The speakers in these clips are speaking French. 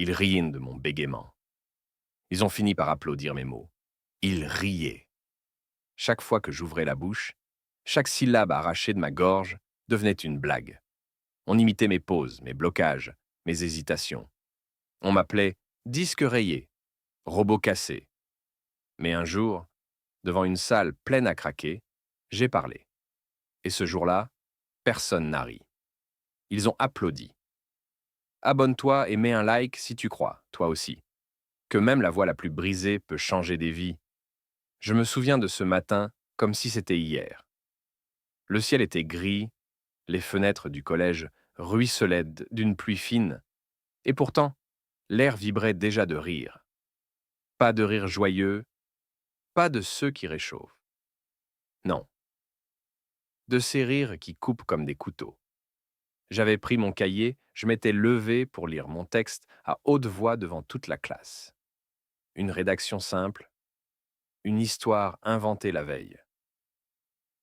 Ils riaient de mon bégaiement. Ils ont fini par applaudir mes mots. Ils riaient. Chaque fois que j'ouvrais la bouche, chaque syllabe arrachée de ma gorge devenait une blague. On imitait mes pauses, mes blocages, mes hésitations. On m'appelait disque rayé, robot cassé. Mais un jour, devant une salle pleine à craquer, j'ai parlé. Et ce jour-là, personne n'a ri. Ils ont applaudi. Abonne-toi et mets un like si tu crois, toi aussi, que même la voix la plus brisée peut changer des vies. Je me souviens de ce matin comme si c'était hier. Le ciel était gris, les fenêtres du collège ruisselaient d'une pluie fine, et pourtant, l'air vibrait déjà de rire. Pas de rire joyeux, pas de ceux qui réchauffent. Non, de ces rires qui coupent comme des couteaux. J'avais pris mon cahier, je m'étais levé pour lire mon texte à haute voix devant toute la classe. Une rédaction simple, une histoire inventée la veille.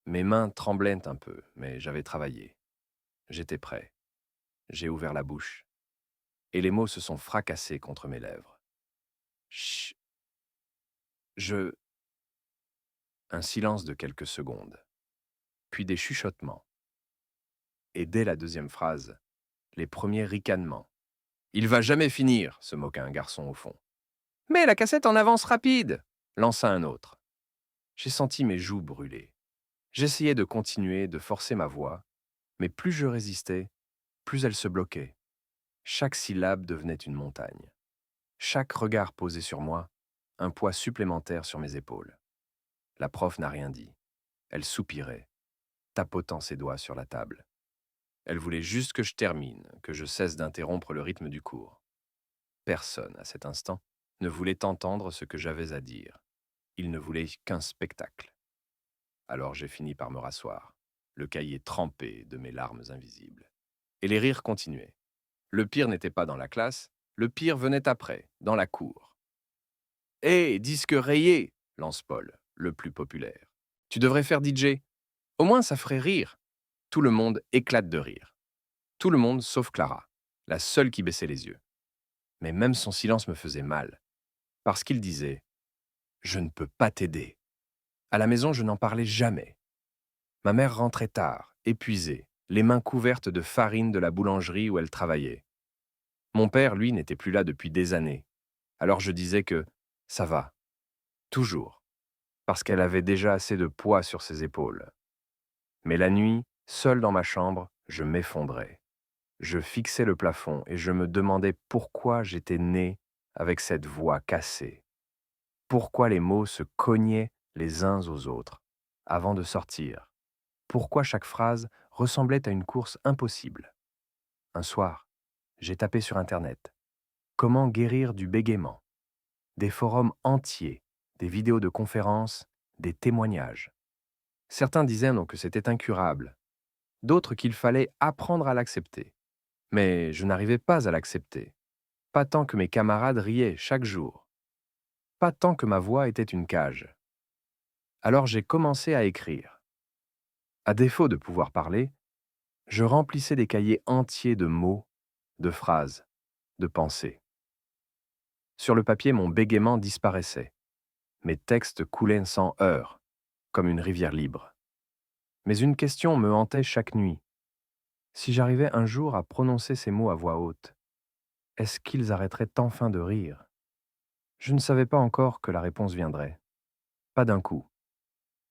Mes mains tremblaient un peu, mais j'avais travaillé. J'étais prêt. J'ai ouvert la bouche. Et les mots se sont fracassés contre mes lèvres. Chut. Je... Un silence de quelques secondes. Puis des chuchotements. Et dès la deuxième phrase, les premiers ricanements. Il va jamais finir, se moqua un garçon au fond. Mais la cassette en avance rapide, lança un autre. J'ai senti mes joues brûler. J'essayais de continuer, de forcer ma voix, mais plus je résistais, plus elle se bloquait. Chaque syllabe devenait une montagne. Chaque regard posé sur moi, un poids supplémentaire sur mes épaules. La prof n'a rien dit. Elle soupirait, tapotant ses doigts sur la table. Elle voulait juste que je termine, que je cesse d'interrompre le rythme du cours. Personne, à cet instant, ne voulait entendre ce que j'avais à dire. Il ne voulait qu'un spectacle. Alors j'ai fini par me rasseoir, le cahier trempé de mes larmes invisibles. Et les rires continuaient. Le pire n'était pas dans la classe, le pire venait après, dans la cour. Hé, disque rayé, lance Paul, le plus populaire. Tu devrais faire DJ. Au moins ça ferait rire. Tout le monde éclate de rire. Tout le monde sauf Clara, la seule qui baissait les yeux. Mais même son silence me faisait mal, parce qu'il disait « Je ne peux pas t'aider ». À la maison, je n'en parlais jamais. Ma mère rentrait tard, épuisée, les mains couvertes de farine de la boulangerie où elle travaillait. Mon père, lui, n'était plus là depuis des années. Alors je disais que ça va, toujours, parce qu'elle avait déjà assez de poids sur ses épaules. Mais la nuit, seul dans ma chambre, je m'effondrais. Je fixais le plafond et je me demandais pourquoi j'étais né avec cette voix cassée. Pourquoi les mots se cognaient les uns aux autres, avant de sortir. Pourquoi chaque phrase ressemblait à une course impossible. Un soir, j'ai tapé sur Internet. Comment guérir du bégaiement? Des forums entiers, des vidéos de conférences, des témoignages. Certains disaient donc que c'était incurable, d'autres qu'il fallait apprendre à l'accepter. Mais je n'arrivais pas à l'accepter. Pas tant que mes camarades riaient chaque jour. Pas tant que ma voix était une cage. Alors j'ai commencé à écrire. À défaut de pouvoir parler, je remplissais des cahiers entiers de mots, de phrases, de pensées. Sur le papier, mon bégaiement disparaissait. Mes textes coulaient sans heurts, comme une rivière libre. Mais une question me hantait chaque nuit. Si j'arrivais un jour à prononcer ces mots à voix haute, est-ce qu'ils arrêteraient enfin de rire? Je ne savais pas encore que la réponse viendrait. Pas d'un coup,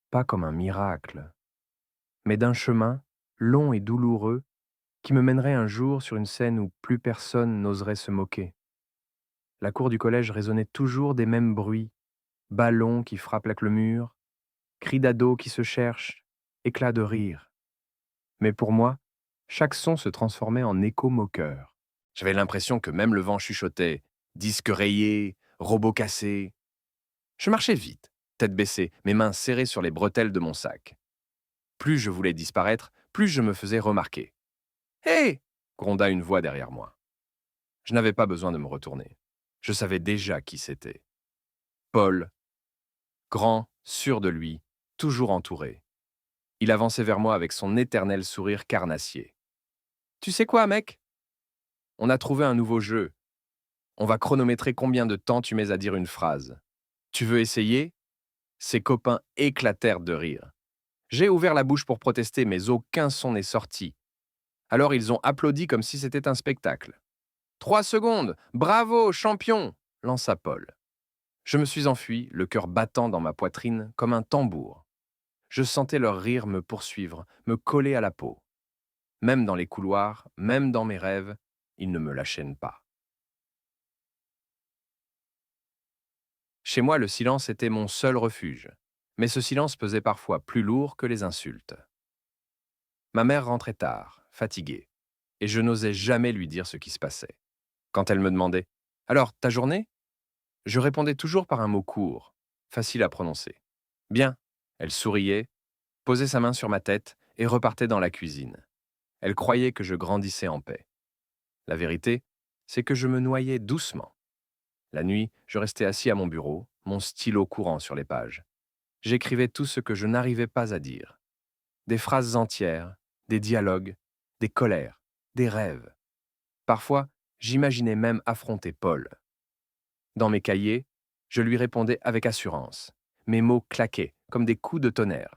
pas comme un miracle, mais d'un chemin, long et douloureux, qui me mènerait un jour sur une scène où plus personne n'oserait se moquer. La cour du collège résonnait toujours des mêmes bruits, ballons qui frappent le mur, cris d'ados qui se cherchent, éclats de rire. Mais pour moi, chaque son se transformait en écho moqueur. J'avais l'impression que même le vent chuchotait « disque rayé, robot cassé ». Je marchais vite, tête baissée, mes mains serrées sur les bretelles de mon sac. Plus je voulais disparaître, plus je me faisais remarquer. « Hé !» gronda une voix derrière moi. Je n'avais pas besoin de me retourner. Je savais déjà qui c'était. Paul, grand, sûr de lui, toujours entouré. Il avançait vers moi avec son éternel sourire carnassier. « Tu sais quoi, mec? On a trouvé un nouveau jeu. On va chronométrer combien de temps tu mets à dire une phrase. Tu veux essayer? Ses copains éclatèrent de rire. J'ai ouvert la bouche pour protester, mais aucun son n'est sorti. Alors ils ont applaudi comme si c'était un spectacle. 3 secondes! Bravo, champion! Lança Paul. Je me suis enfui, le cœur battant dans ma poitrine comme un tambour. Je sentais leur rire me poursuivre, me coller à la peau. Même dans les couloirs, même dans mes rêves, ils ne me lâchaient pas. Chez moi, le silence était mon seul refuge. Mais ce silence pesait parfois plus lourd que les insultes. Ma mère rentrait tard, fatiguée, et je n'osais jamais lui dire ce qui se passait. Quand elle me demandait «Alors, ta journée?» Je répondais toujours par un mot court, facile à prononcer. «Bien». Elle souriait, posait sa main sur ma tête et repartait dans la cuisine. Elle croyait que je grandissais en paix. La vérité, c'est que je me noyais doucement. La nuit, je restais assis à mon bureau, mon stylo courant sur les pages. J'écrivais tout ce que je n'arrivais pas à dire. Des phrases entières, des dialogues, des colères, des rêves. Parfois, j'imaginais même affronter Paul. Dans mes cahiers, je lui répondais avec assurance. Mes mots claquaient comme des coups de tonnerre.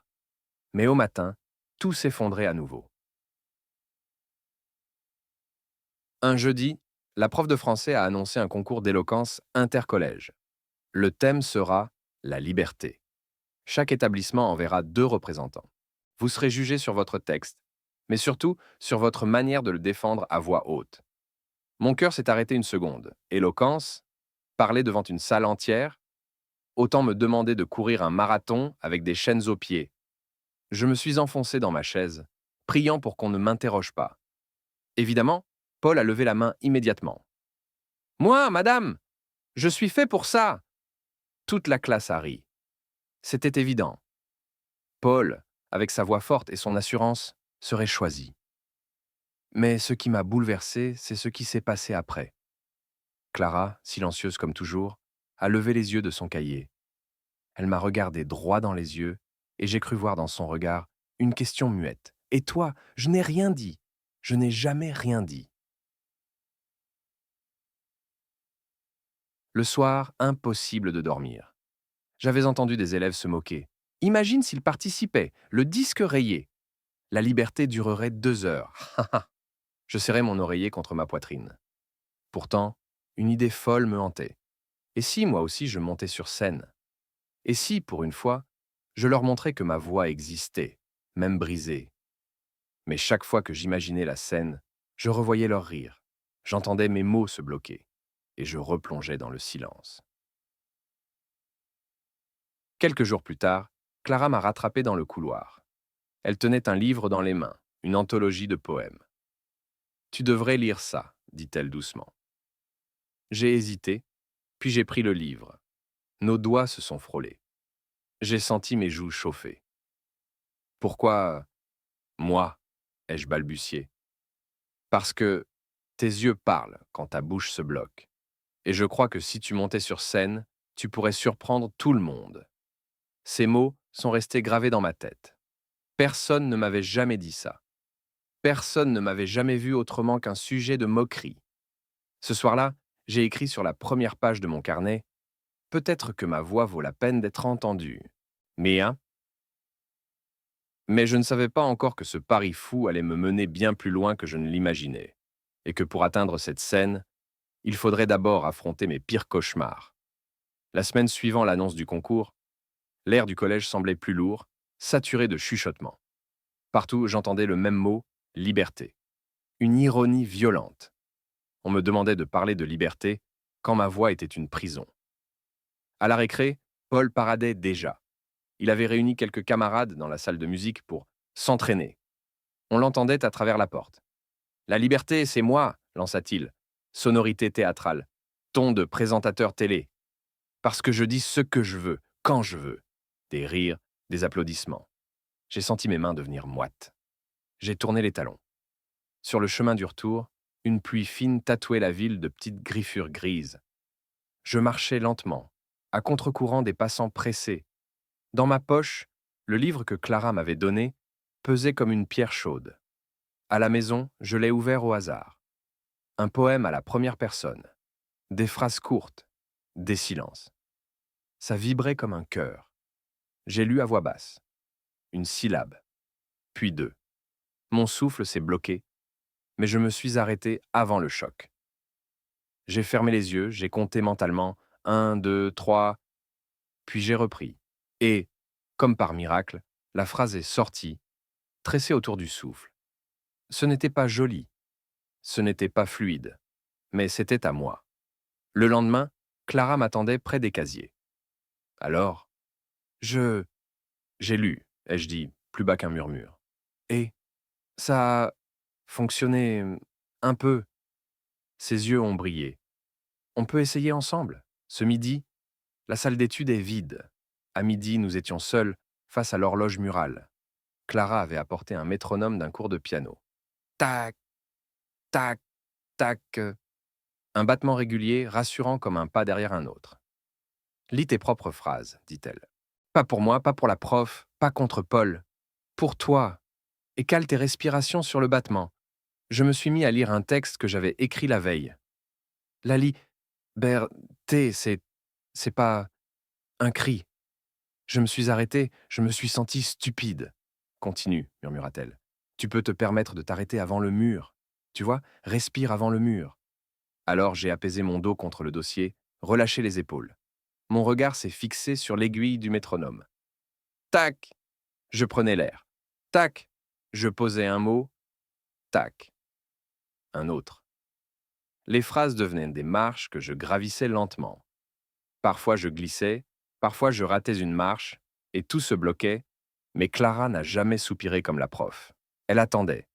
Mais au matin, tout s'effondrait à nouveau. Un jeudi, la prof de français a annoncé un concours d'éloquence intercollège. Le thème sera la liberté. Chaque établissement enverra 2 représentants. Vous serez jugé sur votre texte, mais surtout sur votre manière de le défendre à voix haute. Mon cœur s'est arrêté une seconde. Éloquence, parler devant une salle entière, autant me demander de courir un marathon avec des chaînes aux pieds. Je me suis enfoncé dans ma chaise, priant pour qu'on ne m'interroge pas. Évidemment, Paul a levé la main immédiatement. Moi, madame, je suis fait pour ça. Toute la classe a ri. C'était évident. Paul, avec sa voix forte et son assurance, serait choisi. Mais ce qui m'a bouleversé, c'est ce qui s'est passé après. Clara, silencieuse comme toujours, a levé les yeux de son cahier. Elle m'a regardé droit dans les yeux et j'ai cru voir dans son regard une question muette. Et toi, je n'ai rien dit. Je n'ai jamais rien dit. Le soir, impossible de dormir. J'avais entendu des élèves se moquer. Imagine s'ils participaient, le disque rayé. La liberté durerait 2 heures. Je serrais mon oreiller contre ma poitrine. Pourtant, une idée folle me hantait. Et si moi aussi je montais sur scène? Et si, pour une fois, je leur montrais que ma voix existait, même brisée? Mais chaque fois que j'imaginais la scène, je revoyais leur rire. J'entendais mes mots se bloquer. Et je replongeais dans le silence. Quelques jours plus tard, Clara m'a rattrapé dans le couloir. Elle tenait un livre dans les mains, une anthologie de poèmes. Tu devrais lire ça, dit-elle doucement. J'ai hésité, puis j'ai pris le livre. Nos doigts se sont frôlés. J'ai senti mes joues chauffer. Pourquoi moi ai-je balbutié. Parce que tes yeux parlent quand ta bouche se bloque. Et je crois que si tu montais sur scène, tu pourrais surprendre tout le monde. Ces mots sont restés gravés dans ma tête. Personne ne m'avait jamais dit ça. Personne ne m'avait jamais vu autrement qu'un sujet de moquerie. Ce soir-là, j'ai écrit sur la première page de mon carnet « Peut-être que ma voix vaut la peine d'être entendue. » Mais je ne savais pas encore que ce pari fou allait me mener bien plus loin que je ne l'imaginais, et que pour atteindre cette scène, il faudrait d'abord affronter mes pires cauchemars. La semaine suivant l'annonce du concours, l'air du collège semblait plus lourd, saturé de chuchotements. Partout, j'entendais le même mot, liberté. Une ironie violente. On me demandait de parler de liberté quand ma voix était une prison. À la récré, Paul paradait déjà. Il avait réuni quelques camarades dans la salle de musique pour s'entraîner. On l'entendait à travers la porte. La liberté, c'est moi, lança-t-il. Sonorité théâtrale. Ton de présentateur télé. Parce que je dis ce que je veux, quand je veux. Des rires, des applaudissements. J'ai senti mes mains devenir moites. J'ai tourné les talons. Sur le chemin du retour, une pluie fine tatouait la ville de petites griffures grises. Je marchais lentement, à contre-courant des passants pressés. Dans ma poche, le livre que Clara m'avait donné pesait comme une pierre chaude. À la maison, je l'ai ouvert au hasard. Un poème à la première personne. Des phrases courtes, des silences. Ça vibrait comme un cœur. J'ai lu à voix basse. Une syllabe, puis deux. Mon souffle s'est bloqué, mais je me suis arrêté avant le choc. J'ai fermé les yeux, j'ai compté mentalement un, deux, trois, puis j'ai repris. Et, comme par miracle, la phrase est sortie, tressée autour du souffle. Ce n'était pas joli, ce n'était pas fluide, mais c'était à moi. Le lendemain, Clara m'attendait près des casiers. Alors, je... j'ai lu, ai-je dit, plus bas qu'un murmure. Et ça a fonctionné un peu. Ses yeux ont brillé. On peut essayer ensemble. Ce midi, la salle d'études est vide. À midi, nous étions seuls face à l'horloge murale. Clara avait apporté un métronome d'un cours de piano. Tac, tac, tac. Un battement régulier, rassurant comme un pas derrière un autre. Lis tes propres phrases, dit-elle. Pas pour moi, pas pour la prof, pas contre Paul. Pour toi. Et cale tes respirations sur le battement. Je me suis mis à lire un texte que j'avais écrit la veille. La liberté, c'est pas un cri. Je me suis arrêté, je me suis senti stupide. Continue, murmura-t-elle. Tu peux te permettre de t'arrêter avant le mur. Tu vois, respire avant le mur. Alors j'ai apaisé mon dos contre le dossier, relâché les épaules. Mon regard s'est fixé sur l'aiguille du métronome. Tac! Je prenais l'air. Tac! Je posais un mot. Tac! Un autre. Les phrases devenaient des marches que je gravissais lentement. Parfois je glissais, parfois je ratais une marche, et tout se bloquait, mais Clara n'a jamais soupiré comme la prof. Elle attendait.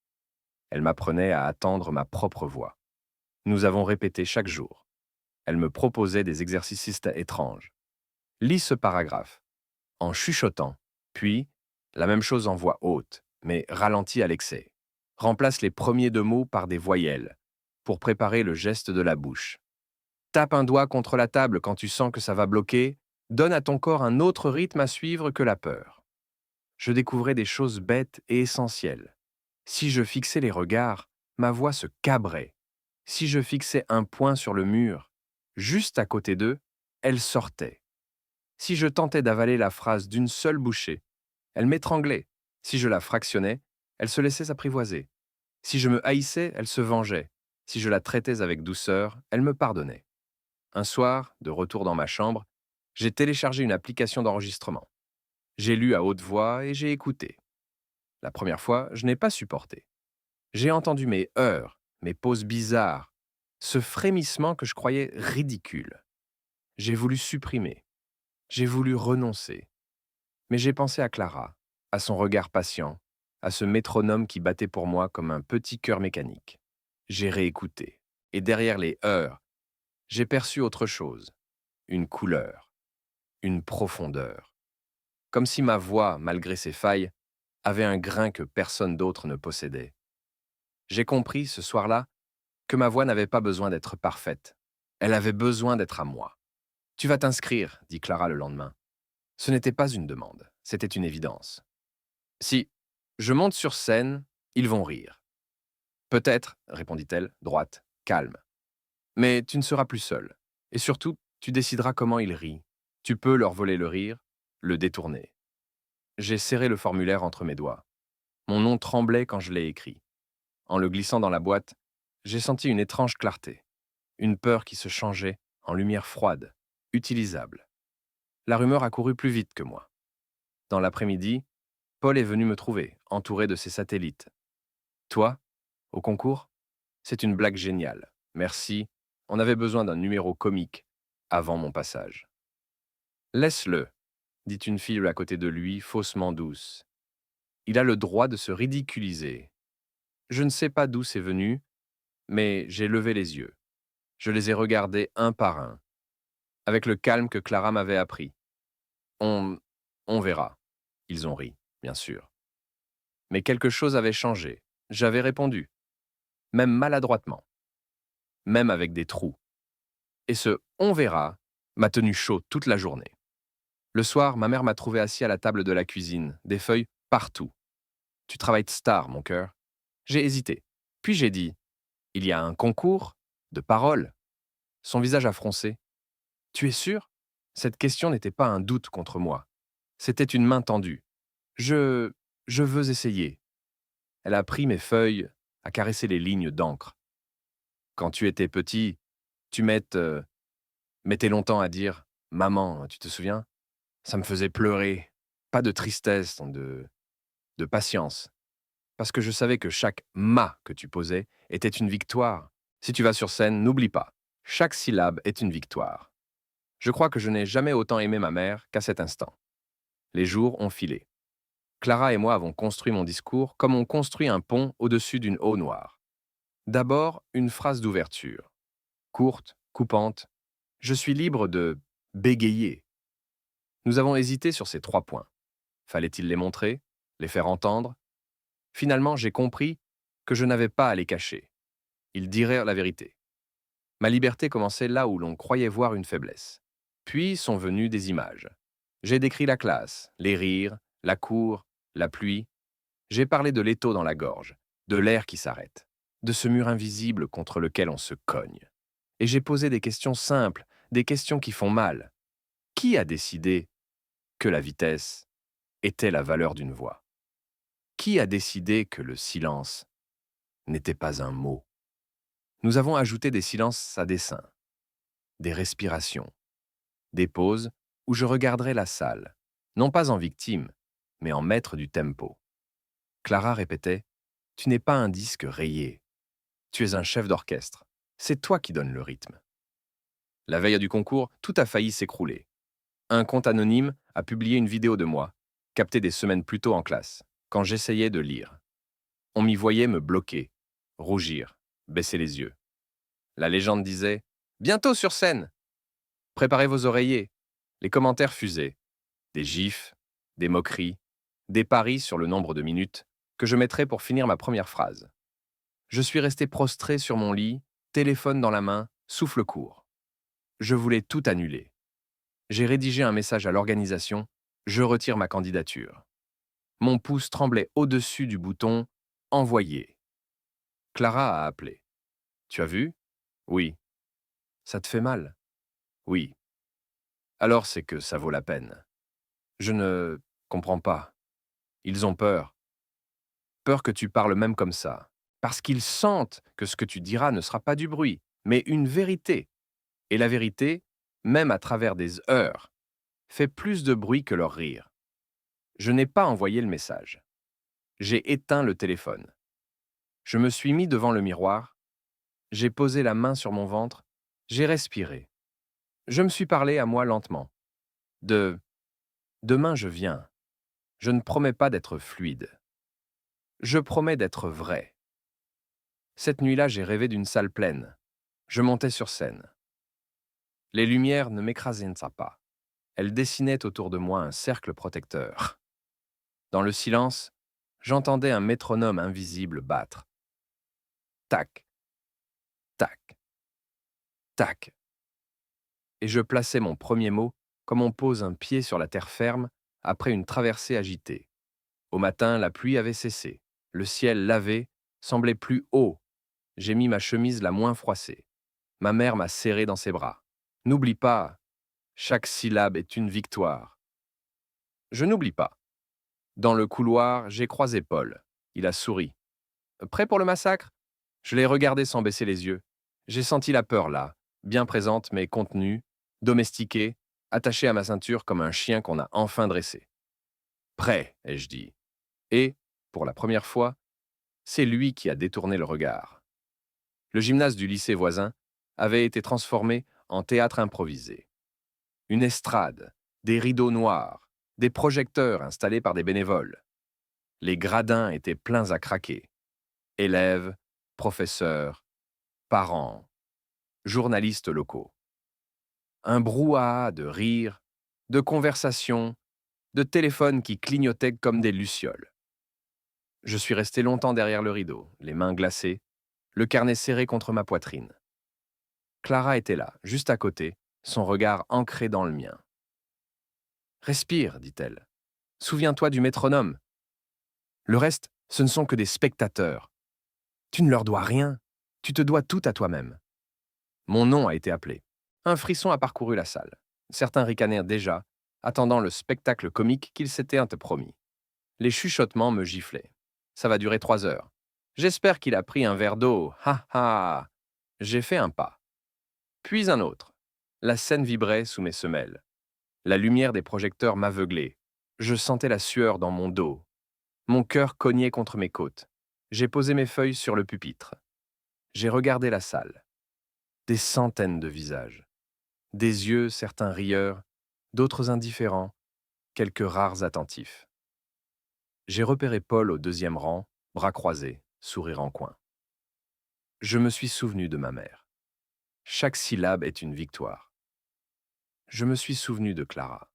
Elle m'apprenait à attendre ma propre voix. Nous avons répété chaque jour. Elle me proposait des exercices étranges. Lis ce paragraphe, en chuchotant, puis, la même chose en voix haute, mais ralentie à l'excès. Remplace les premiers deux mots par des voyelles, pour préparer le geste de la bouche. Tape un doigt contre la table quand tu sens que ça va bloquer, donne à ton corps un autre rythme à suivre que la peur. Je découvrais des choses bêtes et essentielles. Si je fixais les regards, ma voix se cabrait. Si je fixais un point sur le mur, juste à côté d'eux, elle sortait. Si je tentais d'avaler la phrase d'une seule bouchée, elle m'étranglait. Si je la fractionnais, elle se laissait s'apprivoiser. Si je me haïssais, elle se vengeait. Si je la traitais avec douceur, elle me pardonnait. Un soir, de retour dans ma chambre, j'ai téléchargé une application d'enregistrement. J'ai lu à haute voix et j'ai écouté. La première fois, je n'ai pas supporté. J'ai entendu mes heurts, mes pauses bizarres, ce frémissement que je croyais ridicule. J'ai voulu supprimer. J'ai voulu renoncer. Mais j'ai pensé à Clara, à son regard patient, à ce métronome qui battait pour moi comme un petit cœur mécanique. J'ai réécouté. Et derrière les heurts, j'ai perçu autre chose. Une couleur, une profondeur. Comme si ma voix, malgré ses failles, avait un grain que personne d'autre ne possédait. J'ai compris, ce soir-là, que ma voix n'avait pas besoin d'être parfaite. Elle avait besoin d'être à moi. Tu vas t'inscrire, dit Clara le lendemain. Ce n'était pas une demande, c'était une évidence. Si je monte sur scène, ils vont rire. Peut-être, répondit-elle, droite, calme. Mais tu ne seras plus seul. Et surtout, tu décideras comment ils rient. Tu peux leur voler le rire, le détourner. J'ai serré le formulaire entre mes doigts. Mon nom tremblait quand je l'ai écrit. En le glissant dans la boîte, j'ai senti une étrange clarté, une peur qui se changeait en lumière froide, utilisable. La rumeur a couru plus vite que moi. Dans l'après-midi, Paul est venu me trouver, entouré de ses satellites. Toi, au concours? C'est une blague géniale. Merci, on avait besoin d'un numéro comique avant mon passage. Laisse-le, dit une fille à côté de lui, faussement douce. Il a le droit de se ridiculiser. Je ne sais pas d'où c'est venu, mais j'ai levé les yeux. Je les ai regardés un par un, avec le calme que Clara m'avait appris. On... on verra. Ils ont ri, bien sûr. Mais quelque chose avait changé. J'avais répondu, même maladroitement, même avec des trous. Et ce on verra m'a tenu chaud toute la journée. Le soir, ma mère m'a trouvé assis à la table de la cuisine, des feuilles partout. Tu travailles de star, mon cœur. J'ai hésité. Puis j'ai dit, il y a un concours de paroles. Son visage a froncé. Tu es sûr? Cette question n'était pas un doute contre moi. C'était une main tendue. Je... je veux essayer. Elle a pris mes feuilles, a caressé les lignes d'encre. Quand tu étais petit, tu mettais longtemps à dire «Maman», tu te souviens? Ça me faisait pleurer. Pas de tristesse, de patience. Parce que je savais que chaque «ma» que tu posais était une victoire. Si tu vas sur scène, n'oublie pas. Chaque syllabe est une victoire. Je crois que je n'ai jamais autant aimé ma mère qu'à cet instant. Les jours ont filé. Clara et moi avons construit mon discours comme on construit un pont au-dessus d'une eau noire. D'abord, une phrase d'ouverture. Courte, coupante. Je suis libre de bégayer. Nous avons hésité sur ces 3 points. Fallait-il les montrer? Les faire entendre? Finalement, j'ai compris que je n'avais pas à les cacher. Ils diraient la vérité. Ma liberté commençait là où l'on croyait voir une faiblesse. Puis sont venues des images. J'ai décrit la classe, les rires, la cour, la pluie. J'ai parlé de l'étau dans la gorge, de l'air qui s'arrête, de ce mur invisible contre lequel on se cogne. Et j'ai posé des questions simples, des questions qui font mal. Qui a décidé que la vitesse était la valeur d'une voix? Qui a décidé que le silence n'était pas un mot? Nous avons ajouté des silences à dessein, des respirations, des pauses où je regarderai la salle, non pas en victime, mais en maître du tempo. Clara répétait « Tu n'es pas un disque rayé, tu es un chef d'orchestre, c'est toi qui donnes le rythme. » La veille du concours, tout a failli s'écrouler. Un compte anonyme a publié une vidéo de moi, captée des semaines plus tôt en classe, quand j'essayais de lire. On m'y voyait me bloquer, rougir, baisser les yeux. La légende disait « Bientôt sur scène ! Préparez vos oreillers !» Les commentaires fusaient. Des gifs, des moqueries, des paris sur le nombre de minutes que je mettrais pour finir ma première phrase. Je suis resté prostré sur mon lit, téléphone dans la main, souffle court. Je voulais tout annuler. J'ai rédigé un message à l'organisation, je retire ma candidature. Mon pouce tremblait au-dessus du bouton « Envoyer ». Clara a appelé. Tu as vu? Oui. Ça te fait mal? Oui. Alors c'est que ça vaut la peine. Je ne comprends pas. Ils ont peur. Peur que tu parles même comme ça. Parce qu'ils sentent que ce que tu diras ne sera pas du bruit, mais une vérité. Et la vérité, même à travers des heures, fait plus de bruit que leur rire. Je n'ai pas envoyé le message. J'ai éteint le téléphone. Je me suis mis devant le miroir. J'ai posé la main sur mon ventre. J'ai respiré. Je me suis parlé à moi lentement. Demain je viens. Je ne promets pas d'être fluide. Je promets d'être vrai. Cette nuit-là, j'ai rêvé d'une salle pleine. Je montais sur scène. Les lumières ne m'écrasaient pas. Elles dessinaient autour de moi un cercle protecteur. Dans le silence, j'entendais un métronome invisible battre. Tac, tac, tac. Et je plaçais mon premier mot comme on pose un pied sur la terre ferme après une traversée agitée. Au matin, la pluie avait cessé. Le ciel lavé semblait plus haut. J'ai mis ma chemise la moins froissée. Ma mère m'a serré dans ses bras. N'oublie pas, chaque syllabe est une victoire. Je n'oublie pas. Dans le couloir, j'ai croisé Paul. Il a souri. Prêt pour le massacre? Je l'ai regardé sans baisser les yeux. J'ai senti la peur là, bien présente mais contenue, domestiquée, attachée à ma ceinture comme un chien qu'on a enfin dressé. Prêt, ai-je dit. Et, pour la première fois, c'est lui qui a détourné le regard. Le gymnase du lycée voisin avait été transformé en théâtre improvisé. Une estrade, des rideaux noirs, des projecteurs installés par des bénévoles. Les gradins étaient pleins à craquer. Élèves, professeurs, parents, journalistes locaux. Un brouhaha de rires, de conversations, de téléphones qui clignotaient comme des lucioles. Je suis resté longtemps derrière le rideau, les mains glacées, le carnet serré contre ma poitrine. Clara était là, juste à côté, son regard ancré dans le mien. « Respire, dit-elle. Souviens-toi du métronome. Le reste, ce ne sont que des spectateurs. Tu ne leur dois rien, tu te dois tout à toi-même. » Mon nom a été appelé. Un frisson a parcouru la salle. Certains ricanèrent déjà, attendant le spectacle comique qu'ils s'étaient promis. Les chuchotements me giflaient. Ça va durer 3 heures. J'espère qu'il a pris un verre d'eau. Ha ha. J'ai fait un pas. Puis un autre. La scène vibrait sous mes semelles. La lumière des projecteurs m'aveuglait. Je sentais la sueur dans mon dos. Mon cœur cognait contre mes côtes. J'ai posé mes feuilles sur le pupitre. J'ai regardé la salle. Des centaines de visages. Des yeux, certains rieurs, d'autres indifférents, quelques rares attentifs. J'ai repéré Paul au deuxième rang, bras croisés, sourire en coin. Je me suis souvenu de ma mère. Chaque syllabe est une victoire. Je me suis souvenu de Clara.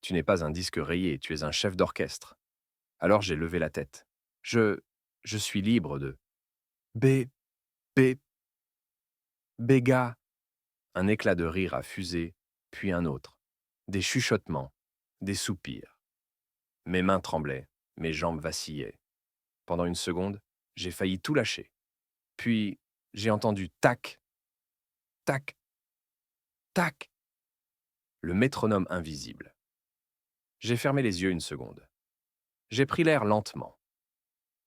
Tu n'es pas un disque rayé, tu es un chef d'orchestre. Alors j'ai levé la tête. Je suis libre de... B, B, Béga. Un éclat de rire a fusé, puis un autre. Des chuchotements, des soupirs. Mes mains tremblaient, mes jambes vacillaient. Pendant une seconde, j'ai failli tout lâcher. Puis, j'ai entendu tac, tac, tac, le métronome invisible. J'ai fermé les yeux une seconde. J'ai pris l'air lentement.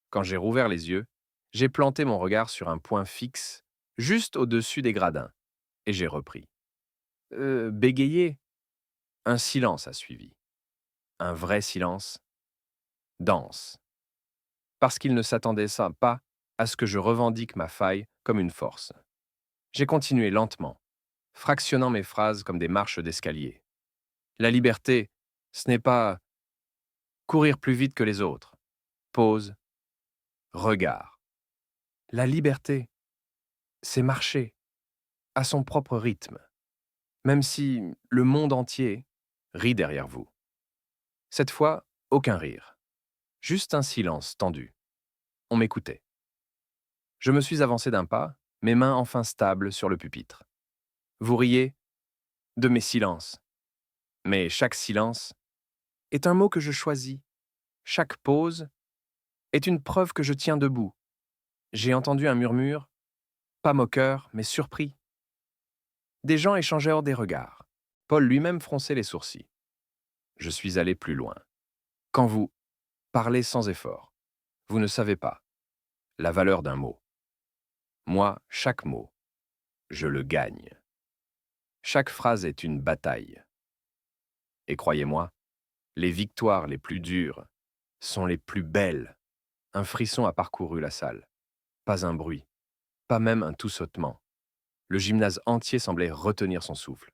Quand j'ai rouvert les yeux, j'ai planté mon regard sur un point fixe, juste au-dessus des gradins, et j'ai repris. Bégayé. Un silence a suivi. Un vrai silence, dense. Parce qu'il ne s'attendait pas à ce que je revendique ma faille comme une force. J'ai continué lentement, fractionnant mes phrases comme des marches d'escalier. La liberté, ce n'est pas courir plus vite que les autres. Pause, regard. La liberté, c'est marcher à son propre rythme, même si le monde entier rit derrière vous. Cette fois, aucun rire, juste un silence tendu. On m'écoutait. Je me suis avancé d'un pas, mes mains enfin stables sur le pupitre. Vous riez de mes silences, mais chaque silence est un mot que je choisis. Chaque pause est une preuve que je tiens debout. J'ai entendu un murmure, pas moqueur, mais surpris. Des gens échangèrent des regards. Paul lui-même fronçait les sourcils. Je suis allé plus loin. Quand vous parlez sans effort, vous ne savez pas la valeur d'un mot. Moi, chaque mot, je le gagne. Chaque phrase est une bataille. Et croyez-moi, les victoires les plus dures sont les plus belles. Un frisson a parcouru la salle. Pas un bruit, pas même un tout sautement. Le gymnase entier semblait retenir son souffle.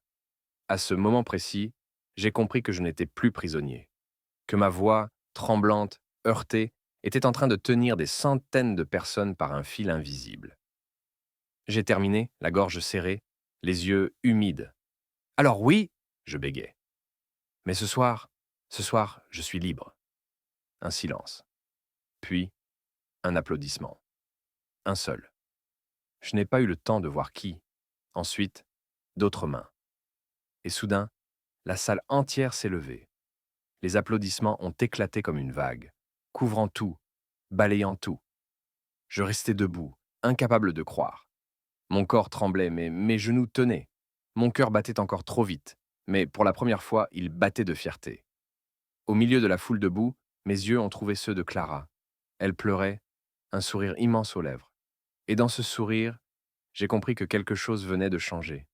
À ce moment précis, j'ai compris que je n'étais plus prisonnier, que ma voix, tremblante, heurtée, était en train de tenir des centaines de personnes par un fil invisible. J'ai terminé, la gorge serrée, les yeux humides. Alors oui, je bégayai. Mais ce soir, je suis libre. Un silence. Puis, un applaudissement. Un seul. Je n'ai pas eu le temps de voir qui. Ensuite, d'autres mains. Et soudain, la salle entière s'est levée. Les applaudissements ont éclaté comme une vague, couvrant tout, balayant tout. Je restais debout, incapable de croire. Mon corps tremblait, mais mes genoux tenaient. Mon cœur battait encore trop vite, mais pour la première fois, il battait de fierté. Au milieu de la foule debout, mes yeux ont trouvé ceux de Clara. Elle pleurait, un sourire immense aux lèvres. Et dans ce sourire, j'ai compris que quelque chose venait de changer.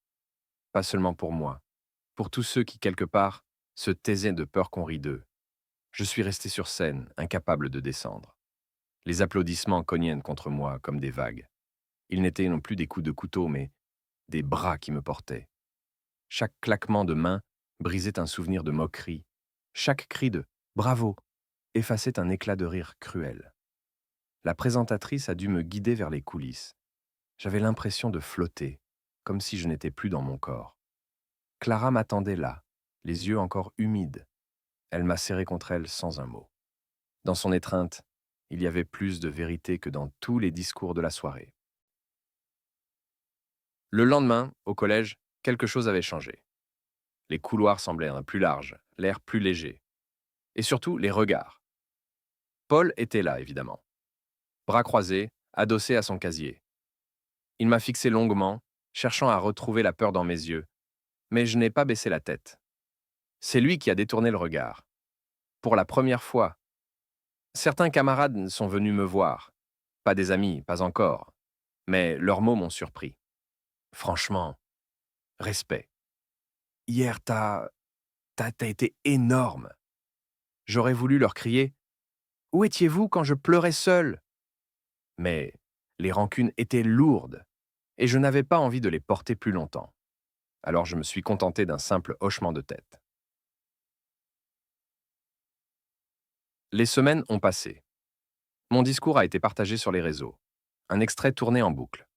Pas seulement pour moi, pour tous ceux qui, quelque part, se taisaient de peur qu'on rit d'eux. Je suis resté sur scène, incapable de descendre. Les applaudissements cognaient contre moi comme des vagues. Ils n'étaient non plus des coups de couteau, mais des bras qui me portaient. Chaque claquement de main brisait un souvenir de moquerie. Chaque cri de « bravo » effaçait un éclat de rire cruel. La présentatrice a dû me guider vers les coulisses. J'avais l'impression de flotter, comme si je n'étais plus dans mon corps. Clara m'attendait là, les yeux encore humides. Elle m'a serré contre elle sans un mot. Dans son étreinte, il y avait plus de vérité que dans tous les discours de la soirée. Le lendemain, au collège, quelque chose avait changé. Les couloirs semblaient plus larges, l'air plus léger. Et surtout, les regards. Paul était là, évidemment. Bras croisés, adossé à son casier. Il m'a fixé longuement, cherchant à retrouver la peur dans mes yeux, mais je n'ai pas baissé la tête. C'est lui qui a détourné le regard. Pour la première fois, certains camarades sont venus me voir. Pas des amis, pas encore, mais leurs mots m'ont surpris. Franchement, respect. Hier, t'as été énorme. J'aurais voulu leur crier: où étiez-vous quand je pleurais seul? Mais les rancunes étaient lourdes, et je n'avais pas envie de les porter plus longtemps. Alors je me suis contenté d'un simple hochement de tête. Les semaines ont passé. Mon discours a été partagé sur les réseaux. Un extrait tourné en boucle.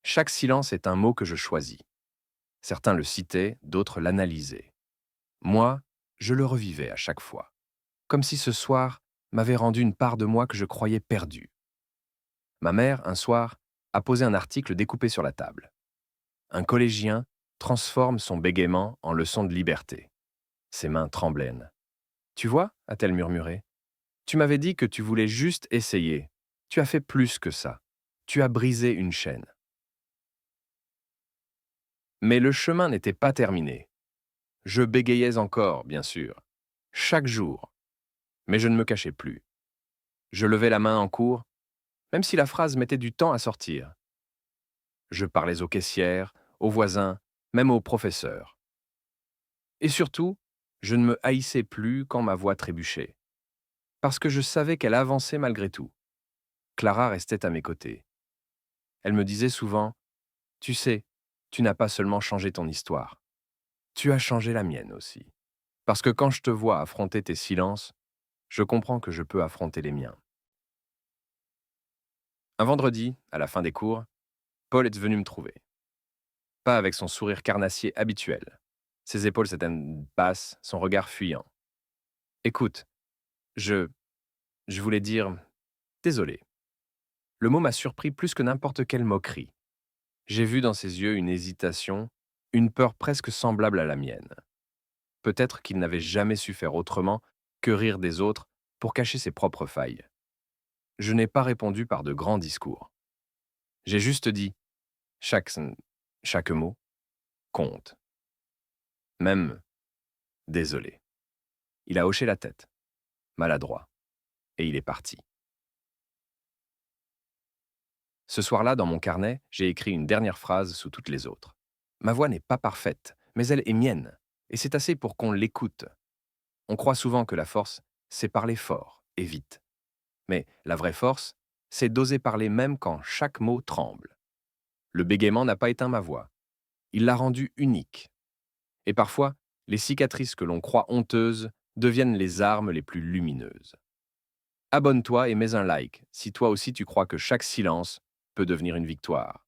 Chaque silence est un mot que je choisis. Certains le citaient, d'autres l'analysaient. Moi, je le revivais à chaque fois. Comme si ce soir m'avait rendu une part de moi que je croyais perdue. Ma mère, un soir, a posé un article découpé sur la table. Un collégien transforme son bégaiement en leçon de liberté. Ses mains tremblaient. Tu vois, a-t-elle murmuré, tu m'avais dit que tu voulais juste essayer. Tu as fait plus que ça. Tu as brisé une chaîne. Mais le chemin n'était pas terminé. Je bégayais encore, bien sûr, chaque jour, mais je ne me cachais plus. Je levais la main en cours, même si la phrase mettait du temps à sortir. Je parlais aux caissières, aux voisins, même aux professeurs. Et surtout, je ne me haïssais plus quand ma voix trébuchait, parce que je savais qu'elle avançait malgré tout. Clara restait à mes côtés. Elle me disait souvent: tu sais, tu n'as pas seulement changé ton histoire, tu as changé la mienne aussi. Parce que quand je te vois affronter tes silences, je comprends que je peux affronter les miens. Un vendredi, à la fin des cours, Paul est venu me trouver. Pas avec son sourire carnassier habituel. Ses épaules s'étaient basses, son regard fuyant. Écoute, je... je voulais dire... Désolé. Le mot m'a surpris plus que n'importe quelle moquerie. J'ai vu dans ses yeux une hésitation, une peur presque semblable à la mienne. Peut-être qu'il n'avait jamais su faire autrement que rire des autres pour cacher ses propres failles. Je n'ai pas répondu par de grands discours. J'ai juste dit: chaque, chaque mot compte. Même désolé. Il a hoché la tête, maladroit, et il est parti. Ce soir-là, dans mon carnet, j'ai écrit une dernière phrase sous toutes les autres. Ma voix n'est pas parfaite, mais elle est mienne, et c'est assez pour qu'on l'écoute. On croit souvent que la force, c'est parler fort et vite. Mais la vraie force, c'est d'oser parler même quand chaque mot tremble. Le bégaiement n'a pas éteint ma voix. Il l'a rendue unique. Et parfois, les cicatrices que l'on croit honteuses deviennent les armes les plus lumineuses. Abonne-toi et mets un like si toi aussi tu crois que chaque silence peut devenir une victoire.